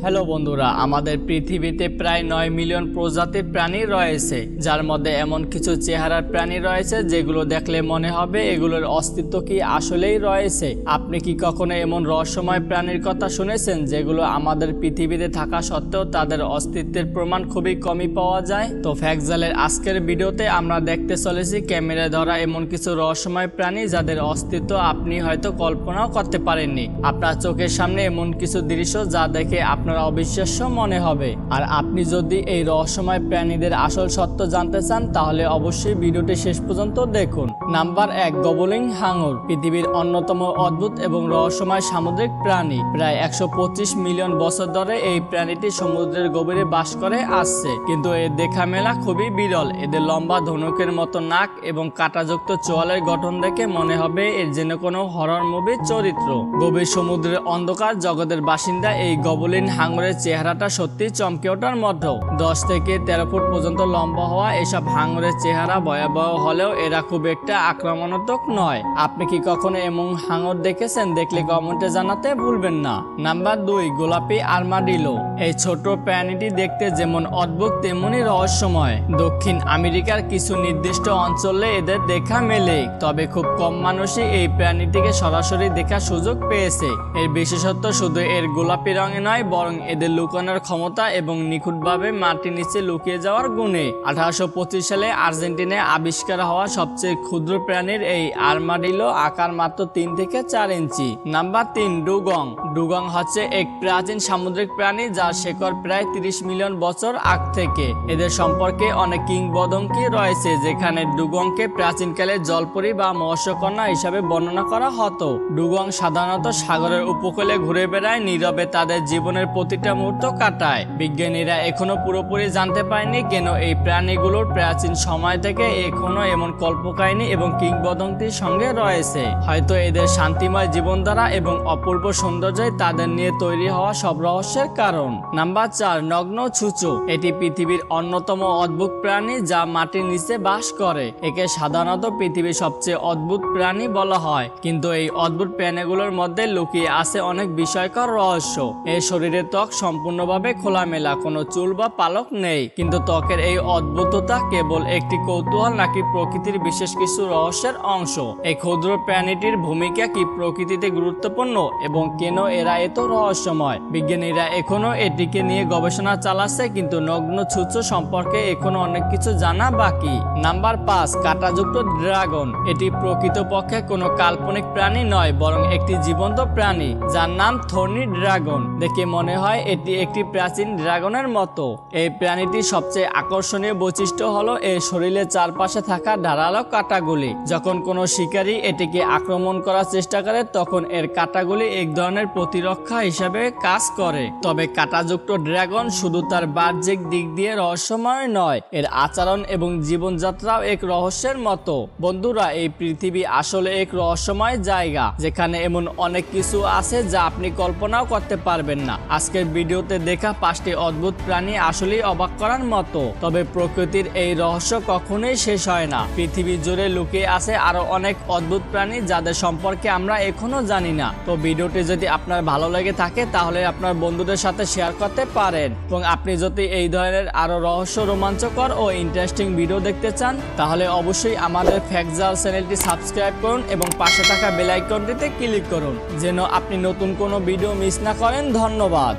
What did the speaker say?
Hello বন্ধুরা, আমাদের পৃথিবীতে প্রায় 9 মিলিয়ন প্রজাতির প্রাণী রয়েছে, যার মধ্যে এমন কিছু চেহারার প্রাণী রয়েছে যেগুলো দেখলে মনে হবে এগুলোর অস্তিত্ব কি আসলেই রয়েছে। আপনি কি কখনো এমন রহস্যময় প্রাণীর কথা শুনেছেন যেগুলো আমাদের পৃথিবীতে থাকা সত্ত্বেও তাদের অস্তিত্বের প্রমাণ খুবই কমই পাওয়া যায়? তো ফ্যাক্টজালের আজকের ভিডিওতে আমরা দেখতে চলেছি ক্যামেরায় ধরা এমন কিছু রহস্যময় প্রাণী যাদের অস্তিত্ব আপনি হয়তো কল্পনাও করতে পারেননি। আপনার চোখের সামনে এমন কিছু দৃশ্য যা দেখে আপনার অবিশ্বাস্য মনে হবে। আর আপনি যদি এই রহস্যময় প্রাণীদের আসল সত্য জানতে চান তাহলে অবশ্যই ভিডিওটি শেষ পর্যন্ত দেখুন। Number 1, goblin হাঙর। পৃথিবীর অন্যতম অদ্ভুত এবং রহস্যময় সামুদ্রিক প্রাণী। প্রায় 125 মিলিয়ন বছর ধরে এই প্রাণীটি সমুদ্রের গভীরে বাস করে আসছে, কিন্তু এর দেখা মেলা খুবই বিরল। এদের লম্বা ধনুকের মতো নাক এবং কাঁটাযুক্ত চোয়ালের গঠন দেখে মনে হবে এর যেন কোনো হরর মুভির চরিত্র। গভীর সমুদ্রের অন্ধকার জগতের বাসিন্দা এই গবলিন হাঙরের চেহারাটা সত্যি চমকে ওঠার মতো। 10 থেকে 13 ফুট পর্যন্ত লম্বা হওয়া এসব হাঙরের চেহারা ভয়াবহ হলেও এরা খুব একটা আক্রমণাত্মক নয়। আপনি কি কখনো এমন হাঙর দেখেছেন? দেখলে কমেন্টে জানাতে ভুলবেন না। নাম্বার 2, গোলাপি আর্মাডিলো। এই ছোট প্রাণীটি দেখতে যেমন অদ্ভুত তেমনি রহস্যময়। দক্ষিণ আমেরিকার কিছু নির্দিষ্ট অঞ্চলে এদের দেখা মেলে, তবে খুব কম মানুষই এই প্রাণীটিকে সরাসরি দেখার সুযোগ পেয়েছে। এর বিশেষত্ব শুধু এর গোলাপি রঙে নয়, বরং এদের লুকানোর ক্ষমতা এবং নিখুঁতভাবে মাটির নিচে লুকিয়ে যাওয়ার গুণে। 1825 সালে আর্জেন্টিনায় আবিষ্কার হওয়া সবচেয়ে ক্ষুদ্র প্রাণীর এই আর্মাডিলো আকার মাত্র 3 থেকে 4 ইঞ্চি। Number 3, dugong. ডুগং হচ্ছে এক প্রাচীন সামুদ্রিক প্রাণী যার শেকড় প্রায় 30 মিলিয়ন বছর আগ থেকে। এদের সম্পর্কে অনেক কিংবদন্তি রয়েছে, যেখানে ডুগংকে প্রাচীনকালে জলপরী বা মৎস্যকন্যা হিসাবে বর্ণনা করা হতো। ডুগং সাধারণত সাগরের উপকূলে ঘুরে বেড়ায়, নীরবে তাদের জীবনের প্রতিটা মুহূর্ত কাটায়। বিজ্ঞানীরা এখনো পুরোপুরি জানতে পারেনি কেন এই প্রাণীগুলোর প্রাচীন সময় থেকে এখনো এমন কল্পকাহিনী এবং কিংবদন্তির সঙ্গে রয়েছে। হয়তো এদের শান্তিময় জীবনধারা এবং অপূর্ব সৌন্দর্যই তাদের নিয়ে তৈরি হওয়া সব রহস্যের কারণ। নাম্বার 4, নগ্ন ছুঁচো। এটি পৃথিবীর অন্যতম অদ্ভুত প্রাণী যা মাটির নিচে বাস করে। একে সাধারণত পৃথিবীর সবচেয়ে অদ্ভুত প্রাণী বলা হয়, কিন্তু এই অদ্ভুত প্রাণীগুলোর মধ্যে লুকিয়ে আছে অনেক বিস্ময়কর রহস্য। এর শরীরের ত্বক সম্পূর্ণভাবে খোলামেলা, কোনো চুল বা পালক নেই। কিন্তু ত্বকের এই অদ্ভুততা কেবল একটি কৌতূহল নাকি প্রকৃতির বিশেষ কিছু রহস্যের অংশ? এই ক্ষুদ্র প্রাণীটির ভূমিকা কি প্রকৃতিতে গুরুত্বপূর্ণ এবং কেন এরা এত রহস্যময়? বিজ্ঞানীরা এখনো এটিকে নিয়ে গবেষণা চালাচ্ছে, কিন্তু নগ্ন ছুঁচো সম্পর্কে এখনো অনেক কিছু জানা বাকি। নাম্বার 5, কাঁটাযুক্ত ড্রাগন। এটি প্রকৃতপক্ষে কোনো কাল্পনিক প্রাণী নয়, বরং একটি জীবন্ত প্রাণী যার নাম থর্নি ড্রাগন। দেখে মনে হয় এটি একটি প্রাচীন ড্রাগনের মতো। এই প্রাণীটির সবচেয়ে আকর্ষণীয় বৈশিষ্ট্য হলো এর শরীরের চারপাশে থাকা ধারালো কাঁটাগুলি। যখন কোনো শিকারী এটিকে আক্রমণ করার চেষ্টা করে তখন এর কাঁটাগুলি এক ধরনের প্রতিরক্ষা হিসেবে কাজ করে। তবে কাঁটাযুক্ত ড্রাগন শুধু তার বাহ্যিক দিক দিয়ে রহস্যময় নয়, এর আচরণ এবং জীবনযাত্রাও এক রহস্যের মতো। বন্ধুরা, এই পৃথিবী আসলে এক রহস্যময় জায়গা, যেখানে এমন অনেক কিছু আছে যা আপনি কল্পনাও করতে পারবেন না। আজকের ভিডিওতে দেখা 5টি অদ্ভুত প্রাণী আসলেই অবাক করার মতো। তবে প্রকৃতির এই রহস্য কখনোই শেষ হয় না। পৃথিবী জুড়ে লুকিয়ে আছে আরো অনেক অদ্ভুত প্রাণী যাদের সম্পর্কে আমরা এখনো জানি না। তো ভিডিওটি যদি আপনার ভালো লেগে থাকে তাহলে আপনার বন্ধুদের সাথে শেয়ার করতে পারেন, এবং আপনি যদি এই ধরনের আরো রহস্য, রোমাঞ্চকর ও ইন্টারেস্টিং ভিডিও দেখতে চান তাহলে অবশ্যই আমাদের ফ্যাক্টজাল চ্যানেলটি সাবস্ক্রাইব করুন এবং পাশে থাকা বেল আইকনটিতে ক্লিক করুন, যেন আপনি নতুন কোনো ভিডিও মিস না করেন। ধন্যবাদ।